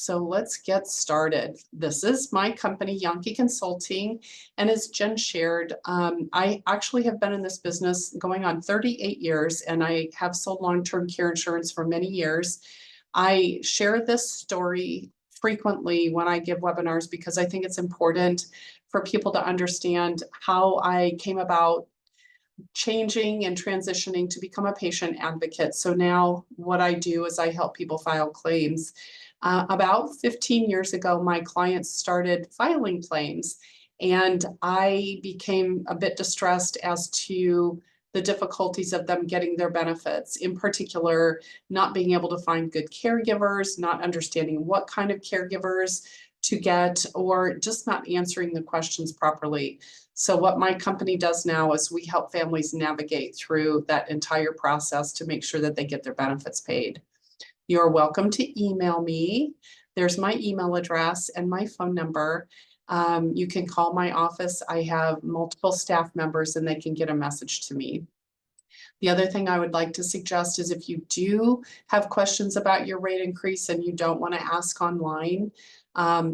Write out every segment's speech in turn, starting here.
so let's get started. This is my company, Jahnke Consulting, and as Jen shared, I actually have been in this business going on 38 years, and I have sold long-term care insurance for many years. I share this story frequently when I give webinars because I think it's important for people to understand how I came about changing and transitioning to become a patient advocate. So now what I do is I help people file claims. About 15 years ago, my clients started filing claims, and I became a bit distressed as to the difficulties of them getting their benefits, in particular, not being able to find good caregivers, not understanding what kind of caregivers to get, or just not answering the questions properly. So what my company does now is we help families navigate through that entire process to make sure that they get their benefits paid. You're welcome to email me. There's my email address and my phone number. You can call my office. I have multiple staff members and they can get a message to me. The other thing I would like to suggest is if you do have questions about your rate increase and you don't want to ask online,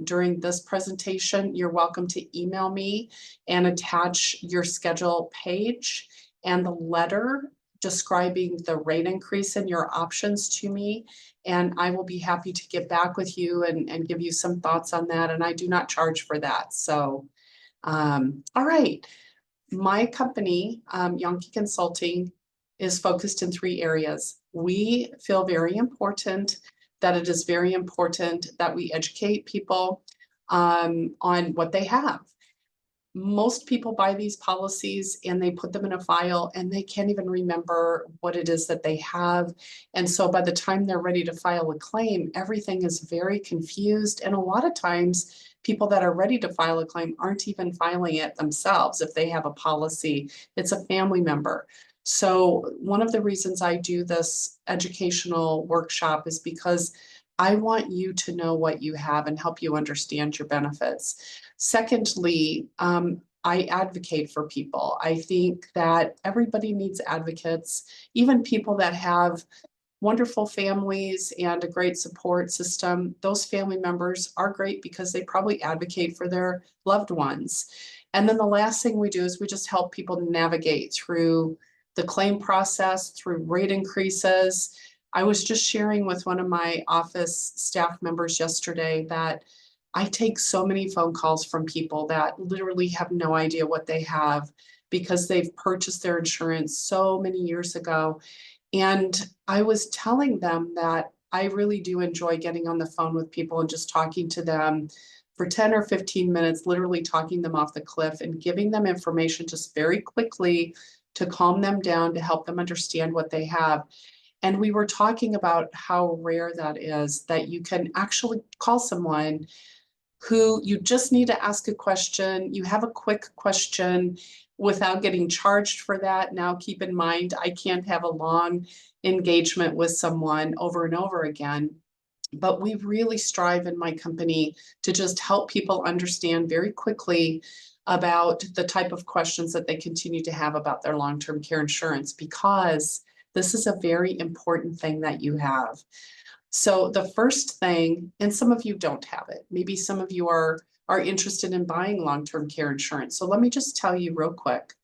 during this presentation, you're welcome to email me and attach your schedule page and the letter describing the rate increase and your options to me. And I will be happy to get back with you and give you some thoughts on that. And I do not charge for that. So, all right. My company, Jahnke Consulting, is focused in 3 areas. We feel very important that it is very important that we educate people on what they have. Most people buy these policies and they put them in a file and they can't even remember what it is that they have. And so by the time they're ready to file a claim, everything is very confused. And a lot of times people that are ready to file a claim aren't even filing it themselves. If they have a policy, it's a family member. So one of the reasons I do this educational workshop is because I want you to know what you have and help you understand your benefits. Secondly, I advocate for people. I think that everybody needs advocates, even people that have wonderful families and a great support system. Those family members are great because they probably advocate for their loved ones. And then the last thing we do is we just help people navigate through the claim process, through rate increases. I was just sharing with one of my office staff members yesterday that I take so many phone calls from people that literally have no idea what they have because they've purchased their insurance so many years ago. And I was telling them that I really do enjoy getting on the phone with people and just talking to them for 10 or 15 minutes, literally talking them off the cliff and giving them information just very quickly to calm them down, to help them understand what they have. And we were talking about how rare that is, that you can actually call someone who you just need to ask a question. You have a quick question without getting charged for that. Now, keep in mind, I can't have a long engagement with someone over and over again. But we really strive in my company to just help people understand very quickly about the type of questions that they continue to have about their long-term care insurance, because this is a very important thing that you have. So the first thing, and some of you don't have it, maybe some of you are interested in buying long-term care insurance. So let me just tell you real quick,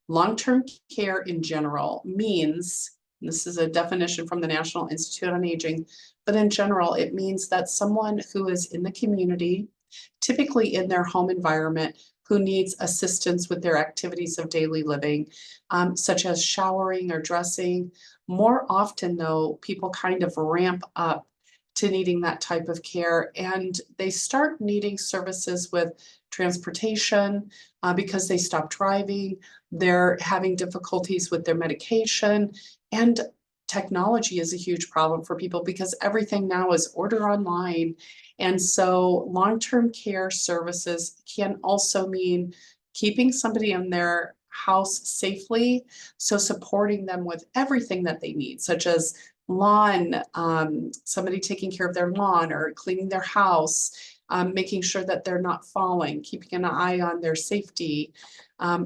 long-term care in general means, this is a definition from the National Institute on Aging, but in general, it means that someone who is in the community, typically in their home environment, who needs assistance with their activities of daily living, such as showering or dressing. More often, though, people kind of ramp up to needing that type of care, and they start needing services with transportation because they stop driving. They're having difficulties with their medication, and technology is a huge problem for people because everything now is order online. And so long-term care services can also mean keeping somebody in their house safely, so supporting them with everything that they need, such as lawn, somebody taking care of their lawn or cleaning their house, making sure that they're not falling, keeping an eye on their safety.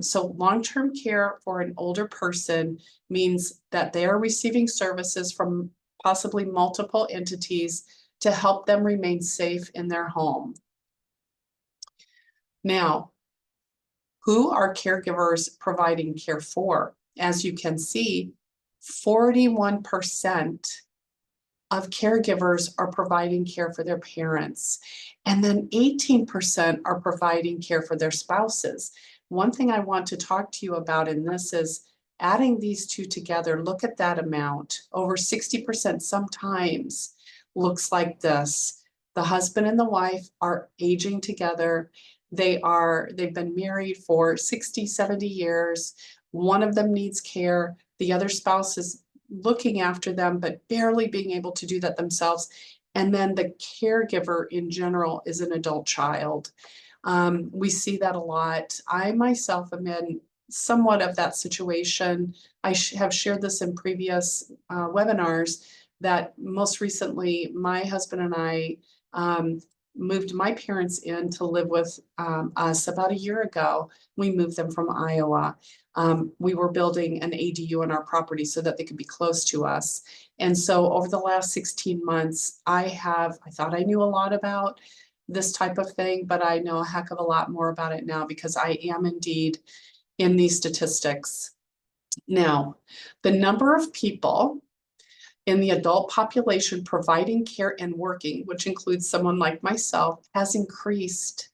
So long-term care for an older person means that they are receiving services from possibly multiple entities to help them remain safe in their home. Now, who are caregivers providing care for? As you can see, 41% of caregivers are providing care for their parents, and then 18% are providing care for their spouses. One thing I want to talk to you about in this is adding these two together. Look at that amount. Over 60% sometimes looks like this. The husband and the wife are aging together. They've been married for 60, 70 years. One of them needs care. The other spouse is looking after them, but barely being able to do that themselves. And then the caregiver in general is an adult child. We see that a lot. I myself am in somewhat of that situation. I have shared this in previous webinars that most recently my husband and I moved my parents in to live with us about a year ago. We moved them from Iowa. We were building an ADU on our property so that they could be close to us. And so over the last 16 months, I thought I knew a lot about this type of thing, but I know a heck of a lot more about it now because I am indeed in these statistics. Now, the number of people in the adult population providing care and working, which includes someone like myself, has increased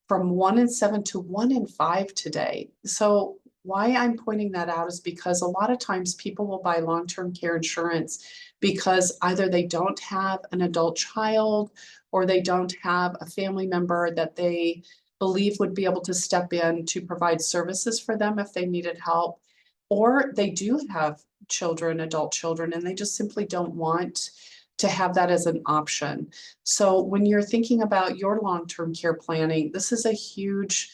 from 1 in 7 to 1 in 5 today. So why I'm pointing that out is because a lot of times people will buy long-term care insurance because either they don't have an adult child or they don't have a family member that they believe would be able to step in to provide services for them if they needed help, or they do have children, adult children, and they just simply don't want to have that as an option. So when you're thinking about your long-term care planning, this is a huge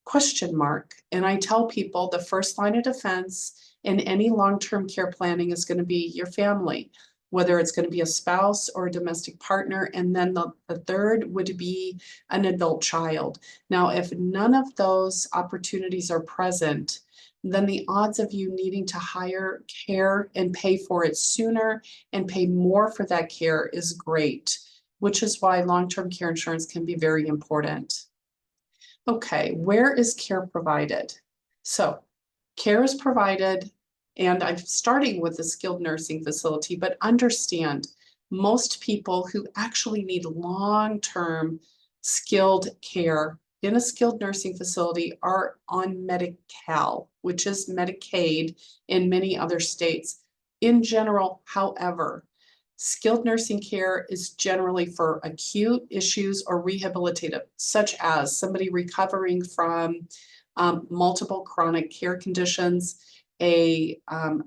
question mark. And I tell people the first line of defense in any long-term care planning is going to be your family, whether it's going to be a spouse or a domestic partner. And then the third would be an adult child. Now, if none of those opportunities are present, then the odds of you needing to hire care and pay for it sooner and pay more for that care is great, which is why long-term care insurance can be very important. Okay, where is care provided? So care is provided, and I'm starting with a skilled nursing facility, but understand most people who actually need long-term skilled care in a skilled nursing facility are on Medi-Cal, which is Medicaid in many other states. In general, however, skilled nursing care is generally for acute issues or rehabilitative, such as somebody recovering from multiple chronic care conditions, a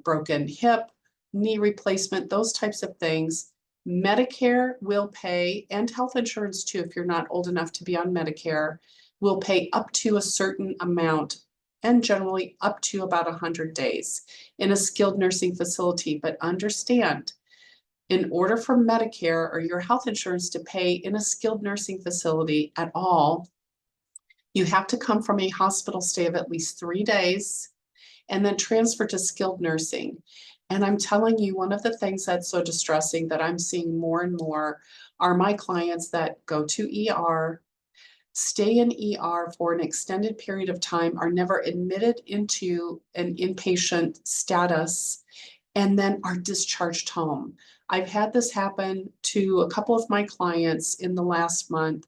broken hip, knee replacement, those types of things. Medicare will pay, and health insurance too, if you're not old enough to be on Medicare, will pay up to a certain amount, and generally up to about 100 days in a skilled nursing facility. But understand, in order for Medicare or your health insurance to pay in a skilled nursing facility at all, you have to come from a hospital stay of at least 3 days and then transfer to skilled nursing. And I'm telling you, one of the things that's so distressing that I'm seeing more and more are my clients that go to ER, stay in ER for an extended period of time, are never admitted into an inpatient status, and then are discharged home. I've had this happen to a couple of my clients in the last month,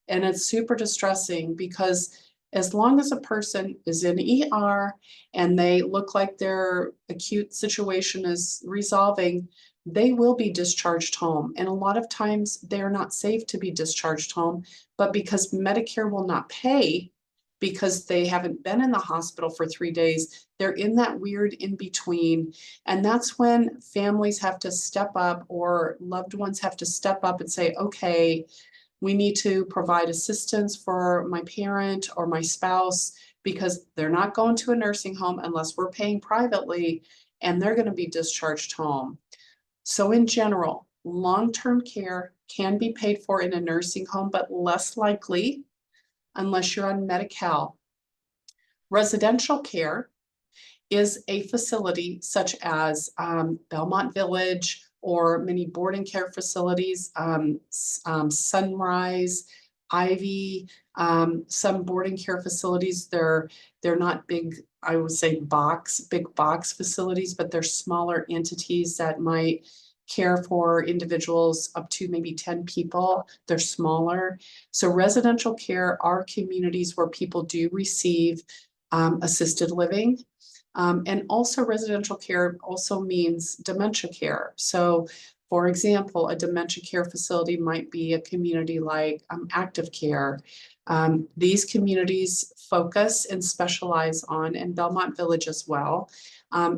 and it's super distressing because as long as a person is in ER and they look like their acute situation is resolving, they will be discharged home. And a lot of times they're not safe to be discharged home, but because Medicare will not pay because they haven't been in the hospital for 3 days, they're in that weird in between. And that's when families have to step up or loved ones have to step up and say, okay, we need to provide assistance for my parent or my spouse because they're not going to a nursing home unless we're paying privately, and they're going to be discharged home. So in general, long-term care can be paid for in a nursing home, but less likely unless you're on Medi-Cal. Residential care is a facility such as Belmont Village, or many boarding care facilities, Sunrise, Ivy, some boarding care facilities, they're not big, I would say big box facilities, but they're smaller entities that might care for individuals up to maybe 10 people. They're smaller. So residential care are communities where people do receive assisted living. And also residential care also means dementia care. So for example, a dementia care facility might be a community like Active Care. These communities focus and specialize on, and Belmont Village as well,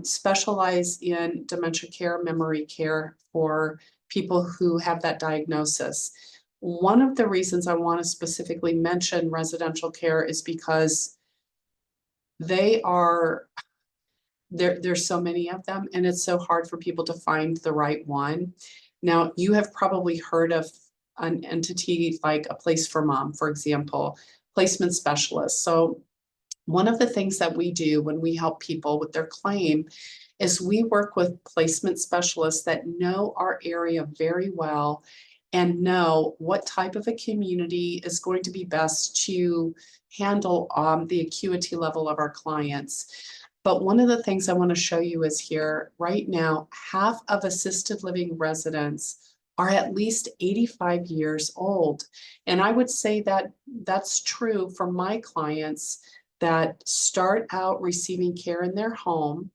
specialize in dementia care, memory care for people who have that diagnosis. One of the reasons I want to specifically mention residential care is because they are there's so many of them, and it's so hard for people to find the right one. Now, you have probably heard of an entity like a Place for Mom, for example, placement specialist. So one of the things that we do when we help people with their claim is we work with placement specialists that know our area very well and know what type of a community is going to be best to handle the acuity level of our clients. But one of the things I want to show you is here, right now, half of assisted living residents are at least 85 years old. And I would say that that's true for my clients that start out receiving care in their home.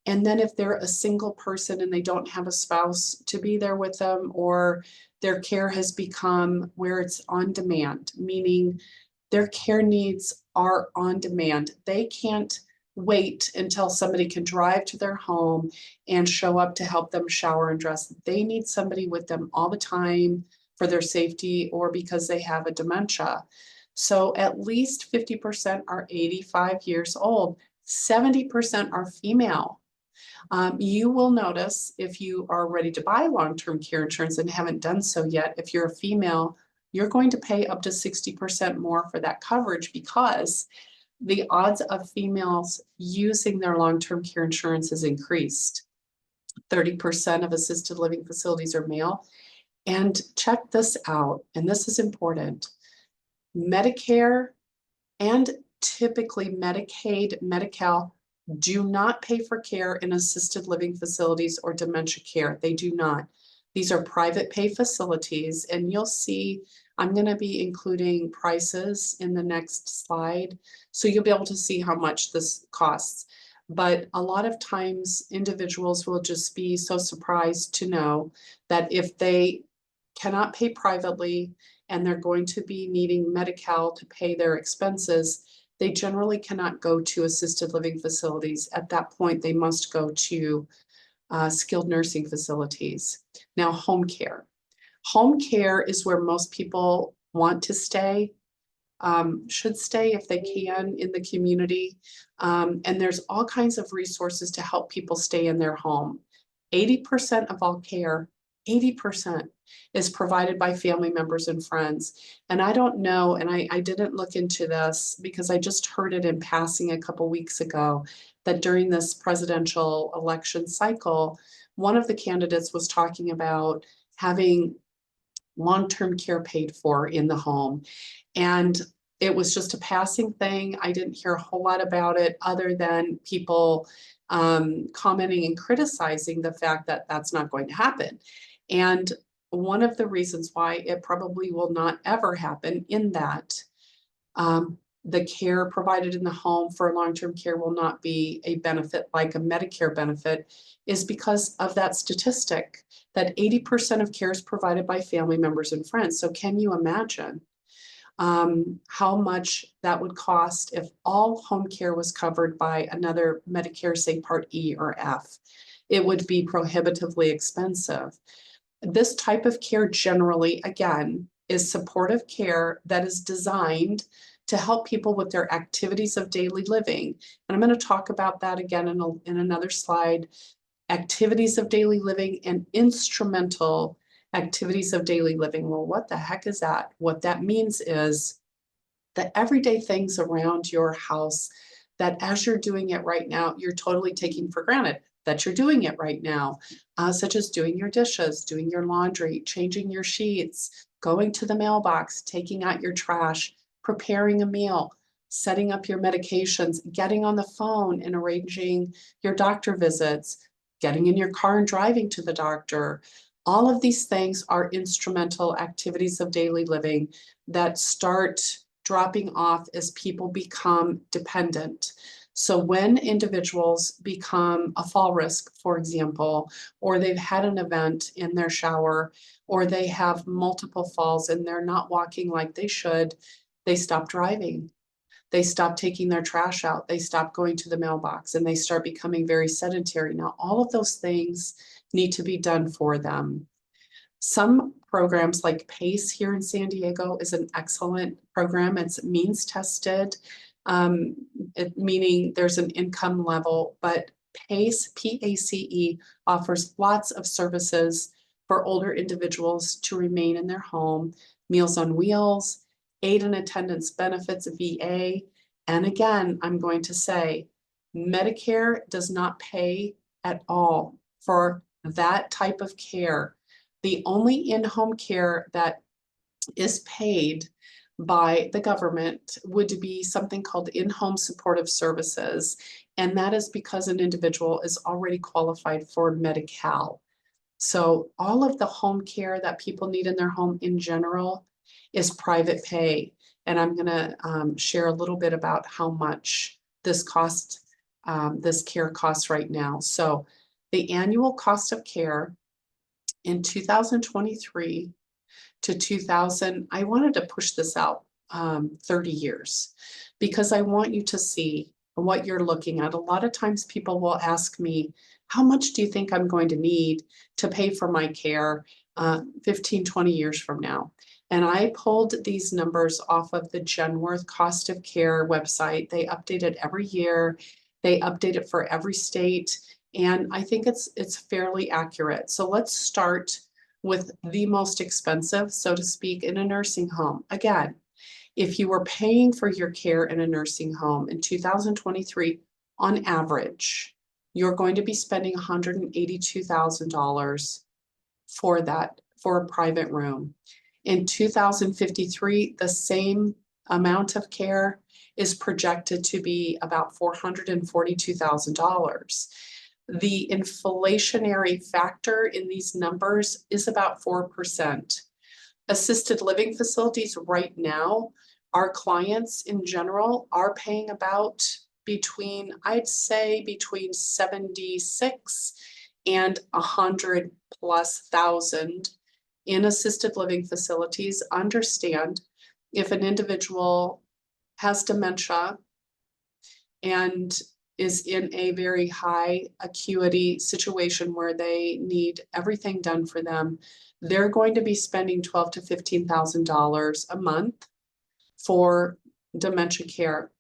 And then if they're a single person and they don't have a spouse to be there with them, or their care has become where it's on demand, meaning their care needs are on demand. They can't wait until somebody can drive to their home and show up to help them shower and dress. They need somebody with them all the time for their safety or because they have a dementia. So at least 50% are 85 years old. 70% are female. You will notice if you are ready to buy long-term care insurance and haven't done so yet, if you're a female, you're going to pay up to 60% more for that coverage because the odds of females using their long-term care insurance has increased. 30% of assisted living facilities are male. And check this out, and this is important. Medicare and typically Medicaid, Medi-Cal do not pay for care in assisted living facilities or dementia care. They do not. These are private pay facilities, and you'll see I'm going to be including prices in the next slide, so you'll be able to see how much this costs. But a lot of times individuals will just be so surprised to know that if they cannot pay privately and they're going to be needing Medi-Cal to pay their expenses, they generally cannot go to assisted living facilities. At that point, they must go to skilled nursing facilities. Now, home care. Home care is where most people want to stay, should stay if they can in the community. And there's all kinds of resources to help people stay in their home. 80% of all care, 80% is provided by family members and friends. And I don't know, and I didn't look into this because I just heard it in passing a couple weeks ago, that during this presidential election cycle, one of the candidates was talking about having long-term care paid for in the home. And it was just a passing thing. I didn't hear a whole lot about it other than people commenting and criticizing the fact that that's not going to happen. And one of the reasons why it probably will not ever happen in that the care provided in the home for long-term care will not be a benefit like a Medicare benefit is because of that statistic that 80% of care is provided by family members and friends. So can you imagine how much that would cost if all home care was covered by another Medicare, say Part E or F? It would be prohibitively expensive. This type of care generally, again, is supportive care that is designed to help people with their activities of daily living. And I'm going to talk about that again in another slide. Activities of daily living and instrumental activities of daily living. Well, what the heck is that? What that means is the everyday things around your house that as you're doing it right now, you're totally taking for granted. that you're doing it right now, such as doing your dishes, doing your laundry, changing your sheets, going to the mailbox, taking out your trash, preparing a meal, setting up your medications, getting on the phone and arranging your doctor visits, getting in your car and driving to the doctor. All of these things are instrumental activities of daily living that start dropping off as people become dependent. So when individuals become a fall risk, for example, or they've had an event in their shower, or they have multiple falls and they're not walking like they should, they stop driving. They stop taking their trash out. They stop going to the mailbox and they start becoming very sedentary. Now, all of those things need to be done for them. Some programs like PACE here in San Diego is an excellent program. It's means tested, meaning there's an income level, but PACE, P-A-C-E, offers lots of services for older individuals to remain in their home, Meals on Wheels, aid and attendance benefits, VA. And again, I'm going to say, Medicare does not pay at all for that type of care. The only in-home care that is paid by the government would be something called in-home supportive services. And that is because an individual is already qualified for Medi-Cal. So all of the home care that people need in their home in general is private pay. And I'm going to share a little bit about how much this care costs right now. So the annual cost of care in 2023 to 2000, I wanted to push this out 30 years because I want you to see what you're looking at. A lot of times people will ask me, how much do you think I'm going to need to pay for my care 15, 20 years from now? And I pulled these numbers off of the Genworth Cost of Care website. They update it every year. They update it for every state. And I think it's fairly accurate. So let's start with the most expensive, so to speak, in a nursing home. Again, if you were paying for your care in a nursing home in 2023, on average, you're going to be spending $182,000 for a private room. In 2053, the same amount of care is projected to be about $442,000. The inflationary factor in these numbers is about 4%. Assisted living facilities right now, our clients in general are paying about I'd say between 76 and 100,000+ in assisted living facilities. Understand, if an individual has dementia and is in a very high acuity situation where they need everything done for them, they're going to be spending $12,000 to $15,000 a month for dementia care.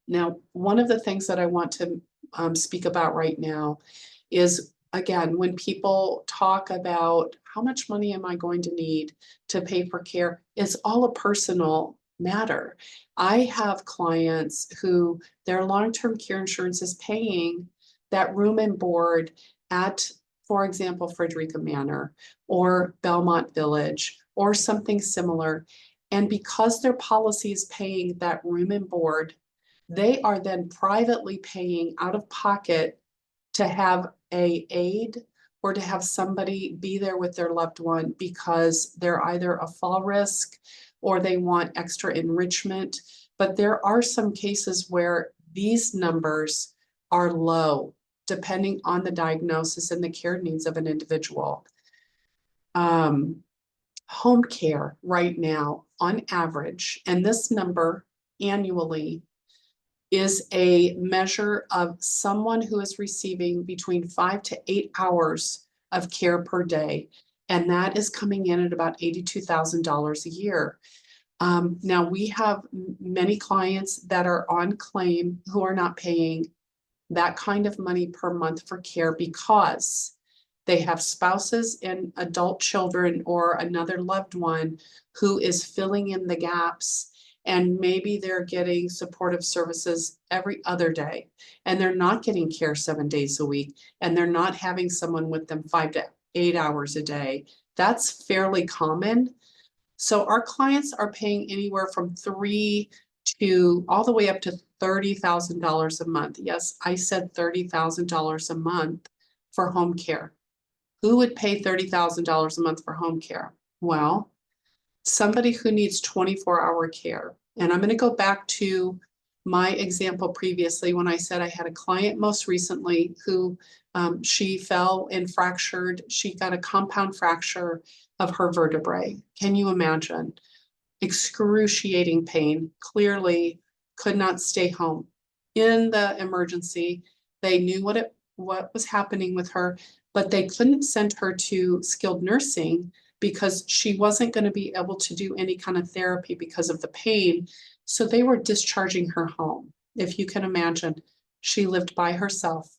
Now, one of the things that I want to speak about right now is, again, when people talk about how much money am I going to need to pay for care, it's all a personal matter. I have clients who their long-term care insurance is paying that room and board at, for example, Frederica Manor or Belmont Village or something similar. And because their policy is paying that room and board, they are then privately paying out of pocket to have an aide or to have somebody be there with their loved one because they're either a fall risk or they want extra enrichment. But there are some cases where these numbers are low, depending on the diagnosis and the care needs of an individual. Home care right now, on average, and this number annually is a measure of someone who is receiving between 5 to 8 hours of care per day. And that is coming in at about $82,000 a year. Now we have many clients that are on claim who are not paying that kind of money per month for care because they have spouses and adult children or another loved one who is filling in the gaps. and maybe they're getting supportive services every other day, and they're not getting care 7 days a week, and they're not having someone with them 5 to 8 hours a day. That's fairly common. So our clients are paying anywhere from $3 to all the way up to $30,000 a month. Yes, I said $30,000 a month for home care. Who would pay $30,000 a month for home care? Well, somebody who needs 24-hour care. And I'm going to go back to my example previously when I said I had a client most recently who she fell and fractured. She got a compound fracture of her vertebrae. Can you imagine? Excruciating pain, clearly could not stay home. In the emergency, they knew what was happening with her, but they couldn't send her to skilled nursing because she wasn't going to be able to do any kind of therapy because of the pain. So they were discharging her home. If you can imagine, she lived by herself.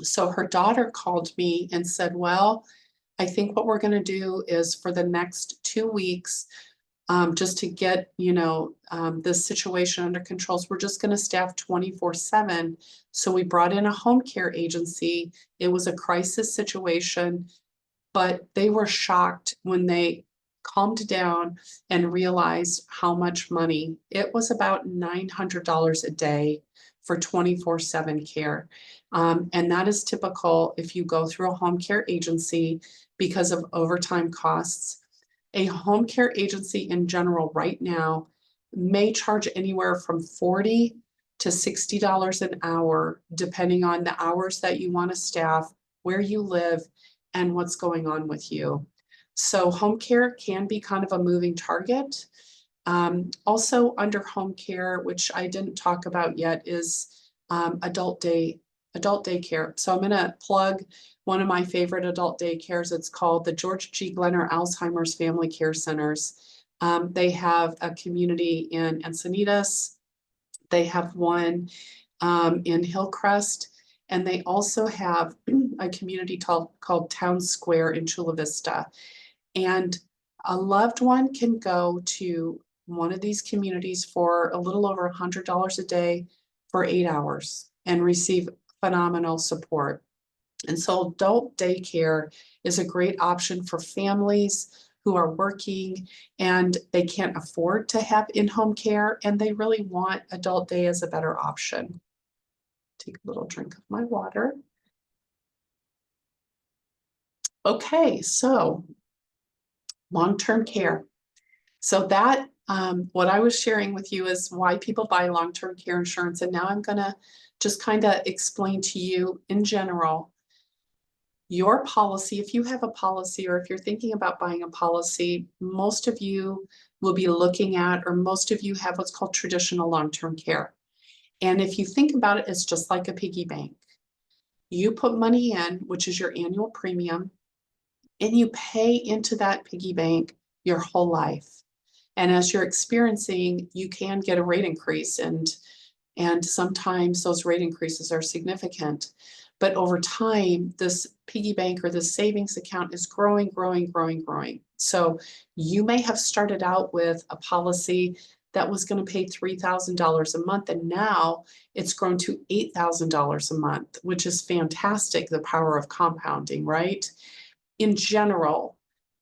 So her daughter called me and said, well, I think what we're going to do is for the next 2 weeks, just to get, this situation under control, so we're just going to staff 24/7. So we brought in a home care agency. It was a crisis situation, but they were shocked when they calmed down and realized how much money. It was about $900 a day for 24/7 care. And that is typical if you go through a home care agency because of overtime costs. A home care agency in general right now may charge anywhere from $40 to $60 an hour, depending on the hours that you want to staff, where you live, and what's going on with you. So home care can be kind of a moving target. Also under home care, which I didn't talk about yet, is adult daycare. So I'm going to plug one of my favorite adult daycares. It's called the George G. Glenner Alzheimer's Family Care Centers. They have a community in Encinitas. They have one in Hillcrest, and they also have a community called Town Square in Chula Vista. And a loved one can go to one of these communities for a little over $100 a day for 8 hours and receive phenomenal support. And so adult daycare is a great option for families who are working and they can't afford to have in-home care, and they really want adult day as a better option. Take a little drink of my water. Okay, so long-term care. So that, what I was sharing with you is why people buy long-term care insurance. And now I'm gonna just kind of explain to you in general, your policy, if you have a policy or if you're thinking about buying a policy, most of you will be looking at, or most of you have what's called traditional long-term care. And if you think about it, it's just like a piggy bank. You put money in, which is your annual premium, and you pay into that piggy bank your whole life. And as you're experiencing, you can get a rate increase, and sometimes those rate increases are significant. But over time, this piggy bank or this savings account is growing, growing, growing, growing. So you may have started out with a policy that was going to pay $3,000 a month, and now it's grown to $8,000 a month, which is fantastic, the power of compounding, right? In general,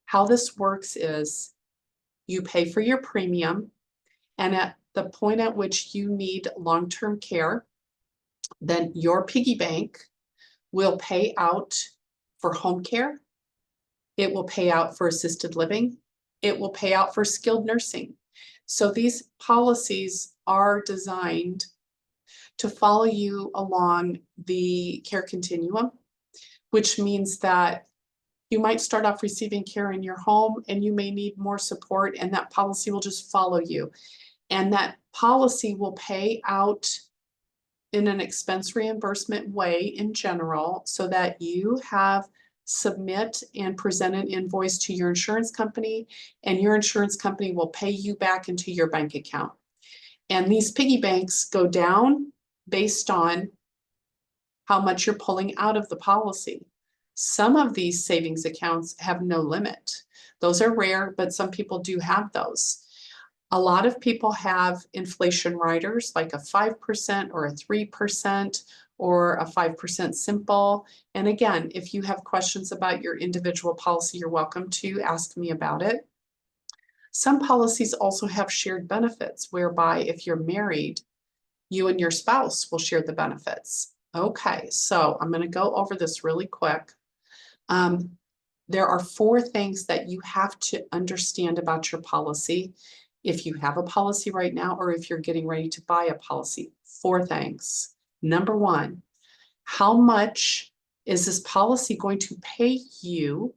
how this works is you pay for your premium, and at the point at which you need long-term care, then your piggy bank will pay out for home care. It will pay out for assisted living. It will pay out for skilled nursing. So these policies are designed to follow you along the care continuum, which means that you might start off receiving care in your home and you may need more support, and that policy will just follow you. And that policy will pay out in an expense reimbursement way in general, so that you have submit and present an invoice to your insurance company, and your insurance company will pay you back into your bank account. And these piggy banks go down based on how much you're pulling out of the policy. Some of these savings accounts have no limit. Those are rare, but some people do have those. A lot of people have inflation riders like a 5% or a 3% or a 5% simple. And again, if you have questions about your individual policy, you're welcome to ask me about it. Some policies also have shared benefits, whereby if you're married, you and your spouse will share the benefits. Okay, so I'm going to go over this really quick. There are 4 things that you have to understand about your policy. If you have a policy right now, or if you're getting ready to buy a policy, 4 things. Number 1, how much is this policy going to pay you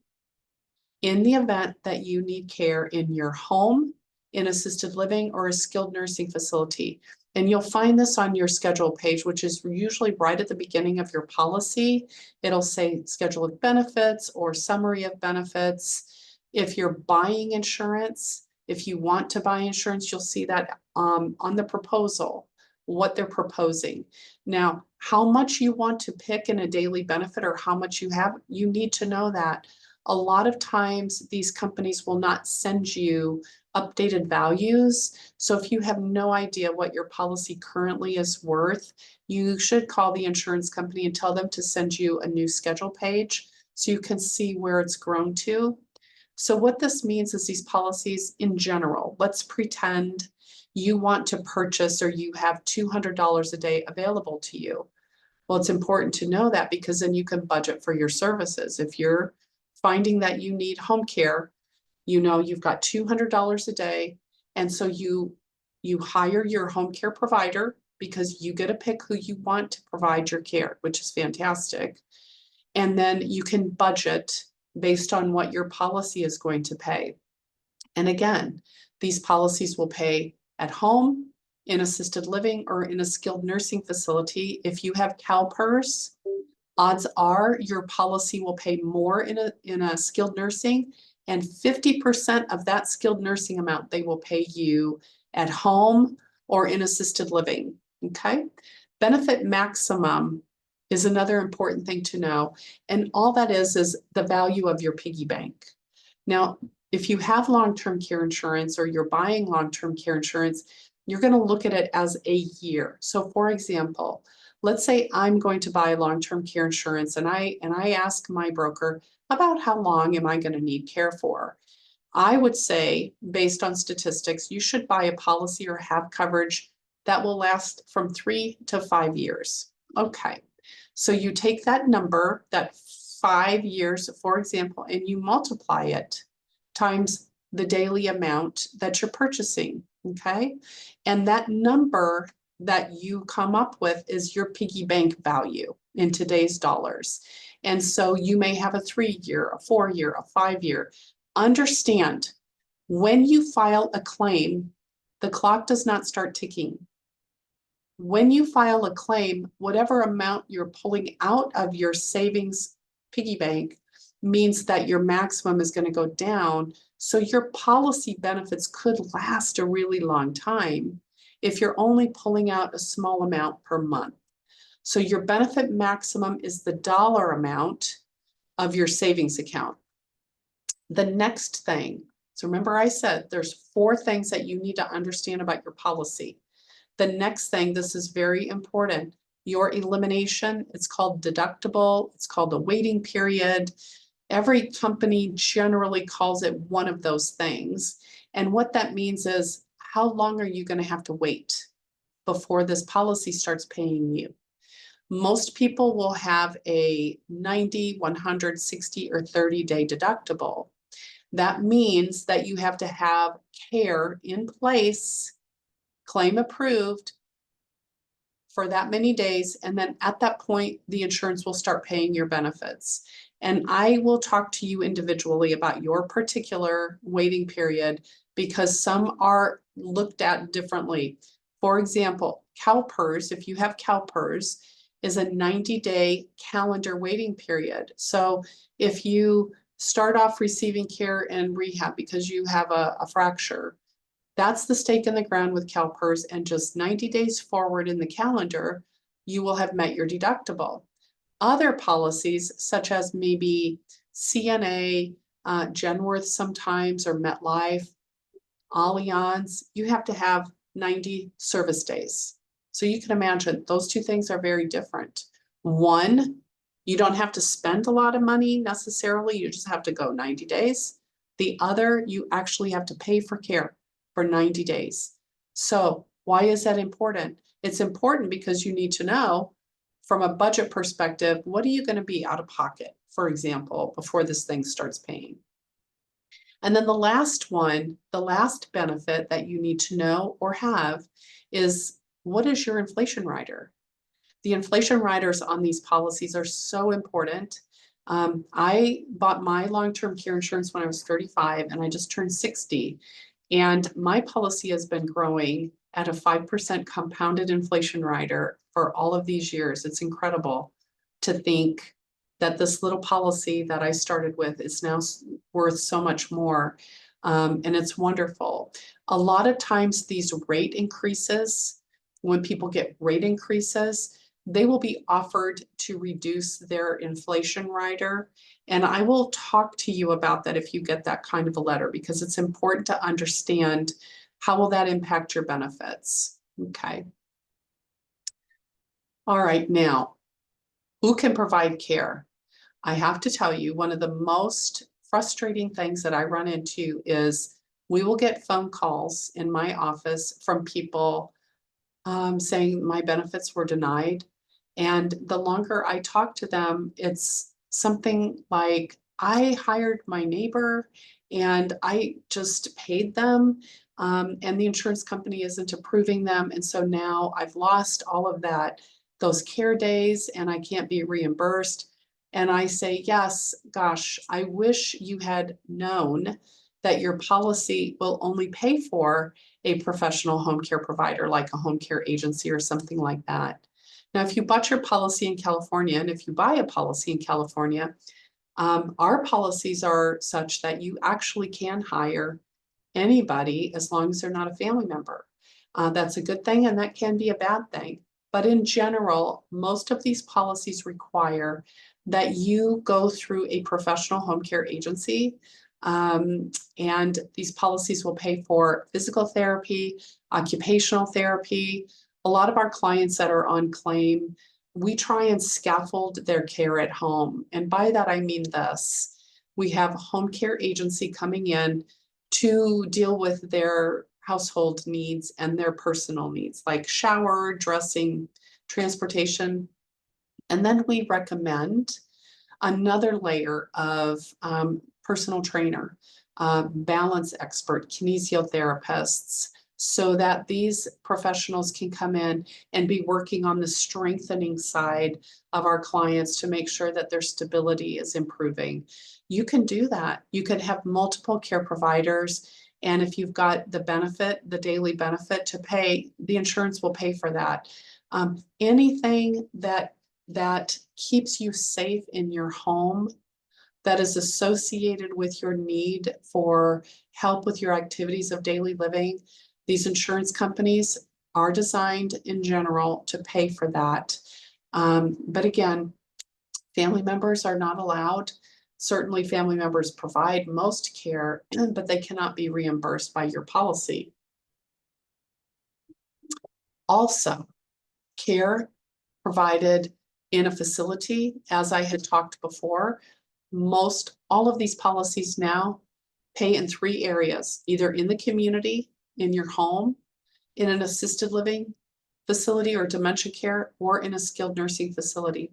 in the event that you need care in your home, in assisted living, or a skilled nursing facility? And you'll find this on your schedule page, which is usually right at the beginning of your policy. It'll say schedule of benefits or summary of benefits. If you're buying insurance, if you want to buy insurance, you'll see that on the proposal, what they're proposing. Now, how much you want to pick in a daily benefit or how much you have, you need to know that. A lot of times these companies will not send you updated values. So if you have no idea what your policy currently is worth, you should call the insurance company and tell them to send you a new schedule page so you can see where it's grown to. So what this means is these policies in general, let's pretend you want to purchase or you have $200 a day available to you. Well, it's important to know that because then you can budget for your services. If you're finding that you need home care, you know you've got $200 a day, and so you hire your home care provider because you get to pick who you want to provide your care, which is fantastic. And then you can budget based on what your policy is going to pay. And again, these policies will pay at home, in assisted living, or in a skilled nursing facility. If you have CalPERS, odds are your policy will pay more in a skilled nursing, and 50% of that skilled nursing amount they will pay you at home or in assisted living. Okay. Benefit maximum is another important thing to know. And all that is the value of your piggy bank. Now, if you have long-term care insurance or you're buying long-term care insurance, you're going to look at it as a year. So for example, let's say I'm going to buy long-term care insurance and I ask my broker, about how long am I going to need care for? I would say, based on statistics, you should buy a policy or have coverage that will last from 3 to 5 years. Okay, so you take that number, that 5 years, for example, and you multiply it times the daily amount that you're purchasing, okay? And that number that you come up with is your piggy bank value in today's dollars. And so you may have a 3-year, a 4-year, a 5-year. Understand, when you file a claim, the clock does not start ticking. When you file a claim, whatever amount you're pulling out of your savings piggy bank means that your maximum is going to go down. So your policy benefits could last a really long time if you're only pulling out a small amount per month. So your benefit maximum is the dollar amount of your savings account. The next thing, so remember I said there's 4 things that you need to understand about your policy. The next thing, this is very important, your elimination, it's called deductible, it's called the waiting period. Every company generally calls it one of those things. And what that means is, how long are you going to have to wait before this policy starts paying you? Most people will have a 90, 100, 60, or 30-day deductible. That means that you have to have care in place, claim approved, for that many days. And then at that point, the insurance will start paying your benefits. And I will talk to you individually about your particular waiting period because some are looked at differently. For example, CalPERS, if you have CalPERS, is a 90-day calendar waiting period. So if you start off receiving care in rehab because you have a fracture, that's the stake in the ground with CalPERS, and just 90 days forward in the calendar, you will have met your deductible. Other policies, such as maybe CNA, Genworth sometimes, or MetLife, Allianz, you have to have 90 service days. So you can imagine those two things are very different. One, you don't have to spend a lot of money necessarily, you just have to go 90 days. The other, you actually have to pay for care for 90 days. So why is that important? It's important because you need to know from a budget perspective, what are you going to be out of pocket, for example, before this thing starts paying? And then the last one, the last benefit that you need to know or have is, what is your inflation rider? The inflation riders on these policies are so important. I bought my long-term care insurance when I was 35 and I just turned 60. And my policy has been growing at a 5% compounded inflation rider for all of these years. It's incredible to think that this little policy that I started with is now worth so much more. And it's wonderful. A lot of times these rate increases, when people get rate increases, they will be offered to reduce their inflation rider. And I will talk to you about that if you get that kind of a letter, because it's important to understand how will that impact your benefits. Okay. All right, now, who can provide care? I have to tell you, one of the most frustrating things that I run into is we will get phone calls in my office from people saying my benefits were denied. And the longer I talk to them, it's something like, I hired my neighbor and I just paid them, and the insurance company isn't approving them. And so now I've lost all of that, those care days, and I can't be reimbursed. And I say, yes, gosh, I wish you had known that your policy will only pay for a professional home care provider, like a home care agency or something like that. Now, if you bought your policy in California, and if you buy a policy in California, our policies are such that you actually can hire anybody as long as they're not a family member. That's a good thing, and that can be a bad thing. But in general, most of these policies require that you go through a professional home care agency. And these policies will pay for physical therapy, occupational therapy. A lot of our clients that are on claim, we try and scaffold their care at home. And by that, I mean this. We have a home care agency coming in to deal with their household needs and their personal needs, like shower, dressing, transportation. And then we recommend another layer of personal trainer, balance expert, kinesiotherapists, so that these professionals can come in and be working on the strengthening side of our clients to make sure that their stability is improving. You can do that. You can have multiple care providers. And if you've got the benefit, the daily benefit to pay, the insurance will pay for that. Anything that keeps you safe in your home, that is associated with your need for help with your activities of daily living, these insurance companies are designed in general to pay for that. But again, family members are not allowed. Certainly family members provide most care, but they cannot be reimbursed by your policy. Also, care provided in a facility, as I had talked before, all of these policies now pay in 3 areas, either in the community, in your home, in an assisted living facility or dementia care, or in a skilled nursing facility.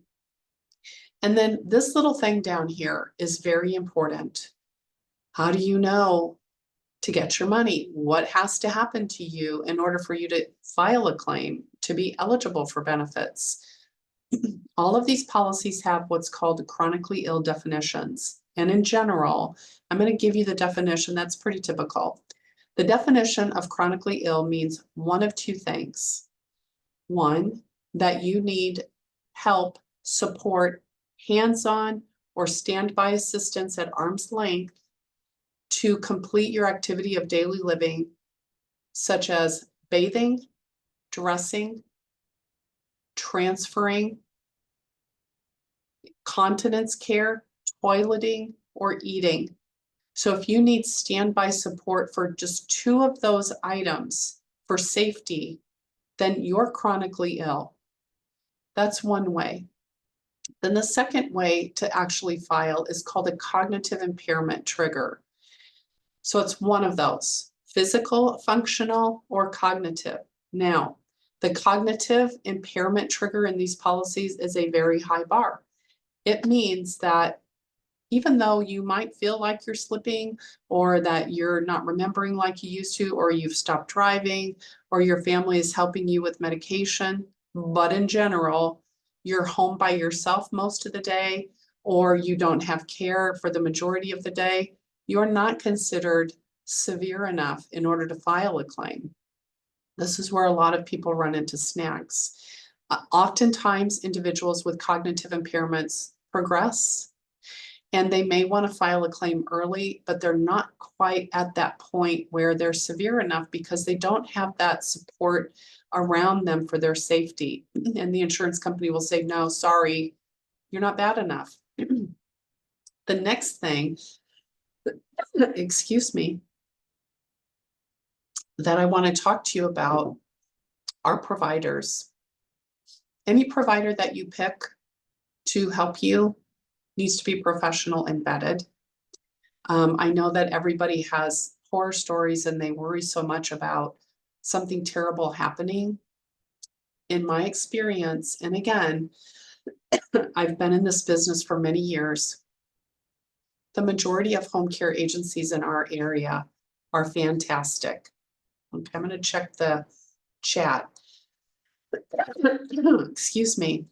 And then this little thing down here is very important. How do you know to get your money? What has to happen to you in order for you to file a claim to be eligible for benefits? All of these policies have what's called chronically ill definitions. And in general, I'm going to give you the definition that's pretty typical. The definition of chronically ill means one of 2 things. One, that you need help, support, hands-on or standby assistance at arm's length to complete your activity of daily living, such as bathing, dressing, transferring, continence care, toileting, or eating. So if you need standby support for just 2 of those items for safety, then you're chronically ill. That's one way. Then the second way to actually file is called a cognitive impairment trigger. So it's one of those, physical, functional, or cognitive. Now, the cognitive impairment trigger in these policies is a very high bar. It means that even though you might feel like you're slipping, or that you're not remembering like you used to, or you've stopped driving, or your family is helping you with medication, but in general, you're home by yourself most of the day, or you don't have care for the majority of the day, you're not considered severe enough in order to file a claim. This is where a lot of people run into snags. Oftentimes, individuals with cognitive impairments progress, and they may want to file a claim early, but they're not quite at that point where they're severe enough because they don't have that support around them for their safety. And the insurance company will say, no, sorry, you're not bad enough. The next thing, excuse me, that I want to talk to you about are providers. Any provider that you pick to help you needs to be professional and vetted. I know that everybody has horror stories and they worry so much about something terrible happening. In my experience, and again, I've been in this business for many years, the majority of home care agencies in our area are fantastic. Okay, I'm going to check the chat. Excuse me.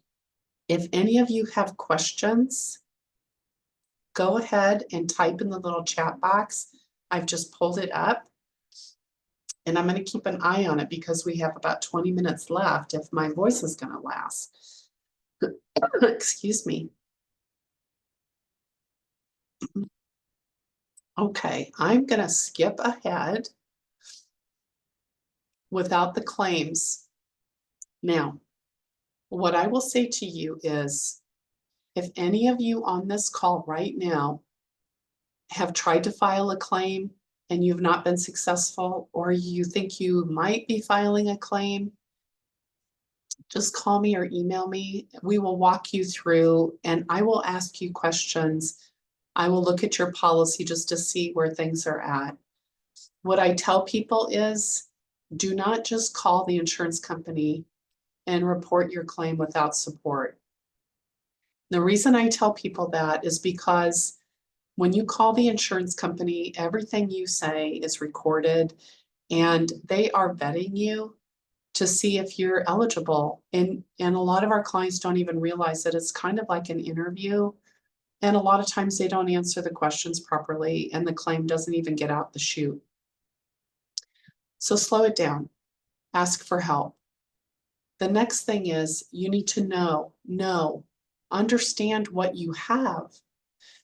If any of you have questions, go ahead and type in the little chat box. I've just pulled it up. And I'm going to keep an eye on it because we have about 20 minutes left if my voice is going to last. Excuse me. Okay, I'm going to skip ahead without the claims. Now, what I will say to you is, if any of you on this call right now have tried to file a claim and you've not been successful, or you think you might be filing a claim, just call me or email me. We will walk you through and I will ask you questions. I will look at your policy just to see where things are at. What I tell people is, do not just call the insurance company and report your claim without support. The reason I tell people that is because when you call the insurance company, everything you say is recorded and they are vetting you to see if you're eligible. And a lot of our clients don't even realize that it's kind of like an interview. And a lot of times they don't answer the questions properly and the claim doesn't even get out the chute. So slow it down, ask for help. The next thing is you need to understand what you have.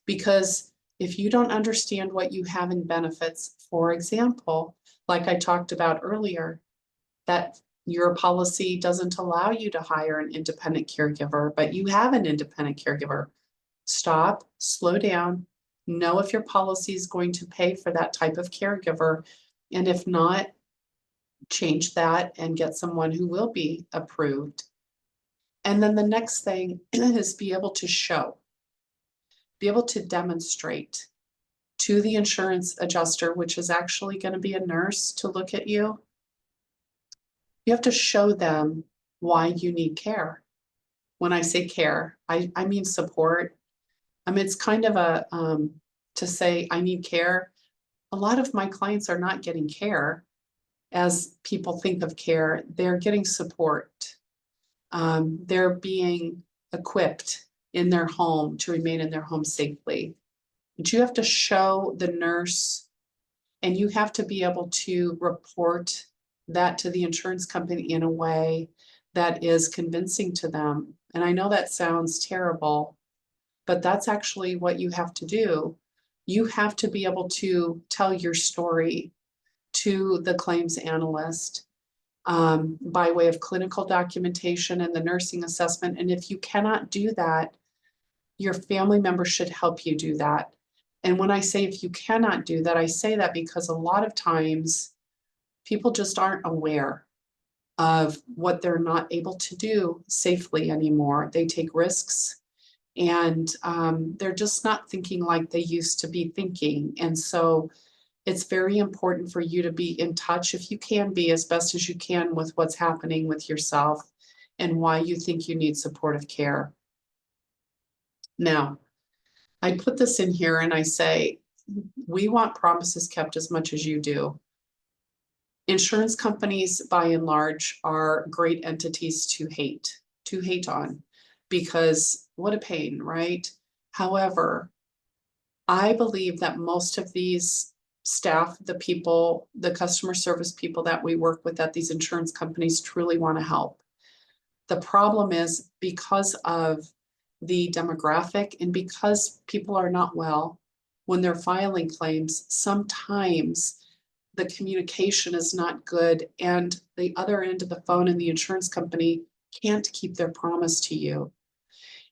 Because if you don't understand what you have in benefits, for example, like I talked about earlier, that your policy doesn't allow you to hire an independent caregiver, but you have an independent caregiver. Stop, slow down, know if your policy is going to pay for that type of caregiver. And if not, change that and get someone who will be approved. And then the next thing is be able to demonstrate to the insurance adjuster, which is actually going to be a nurse to look at you. You have to show them why you need care. When I say care, I mean support. I mean, it's kind of to say I need care. A lot of my clients are not getting care as people think of care. They're getting support. They're being equipped in their home to remain in their home safely. But you have to show the nurse and you have to be able to report that to the insurance company in a way that is convincing to them. And I know that sounds terrible, but that's actually what you have to do. You have to be able to tell your story to the claims analyst by way of clinical documentation and the nursing assessment. And if you cannot do that, your family member should help you do that. And when I say if you cannot do that, I say that because a lot of times people just aren't aware of what they're not able to do safely anymore. They take risks and they're just not thinking like they used to be thinking. And so it's very important for you to be in touch, if you can be, as best as you can, with what's happening with yourself and why you think you need supportive care. Now, I put this in here and I say, we want promises kept as much as you do. Insurance companies, by and large, are great entities to hate on, because what a pain, right? However, I believe that most of these staff, the people, the customer service people that we work with at these insurance companies truly want to help. The problem is, because of the demographic and because people are not well, when they're filing claims, sometimes the communication is not good and the other end of the phone in the insurance company can't keep their promise to you.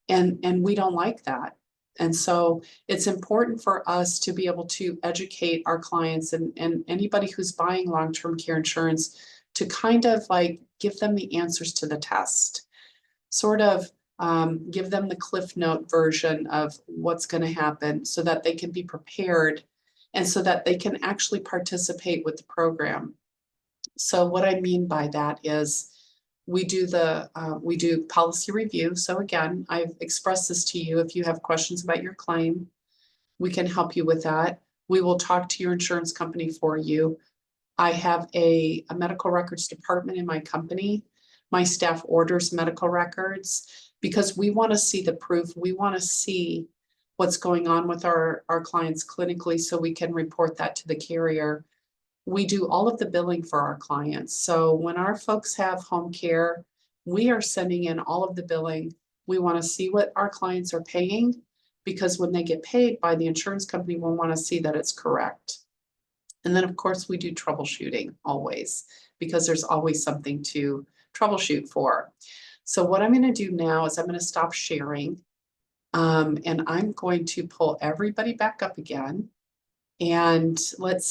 And we don't like that. And so it's important for us to be able to educate our clients and anybody who's buying long-term care insurance to kind of like give them the answers to the test, sort of give them the Cliff Note version of what's going to happen so that they can be prepared and so that they can actually participate with the program. So what I mean by that is we do policy review. So again, I've expressed this to you. If you have questions about your claim, we can help you with that. We will talk to your insurance company for you. I have a medical records department in my company. My staff orders medical records because we want to see the proof. We want to see what's going on with our clients clinically so we can report that to the carrier. We do all of the billing for our clients. So when our folks have home care, we are sending in all of the billing. We want to see what our clients are paying, because when they get paid by the insurance company, we'll want to see that it's correct. And then, of course, we do troubleshooting always, because there's always something to troubleshoot for. So what I'm going to do now is I'm going to stop sharing, and I'm going to pull everybody back up again. And let's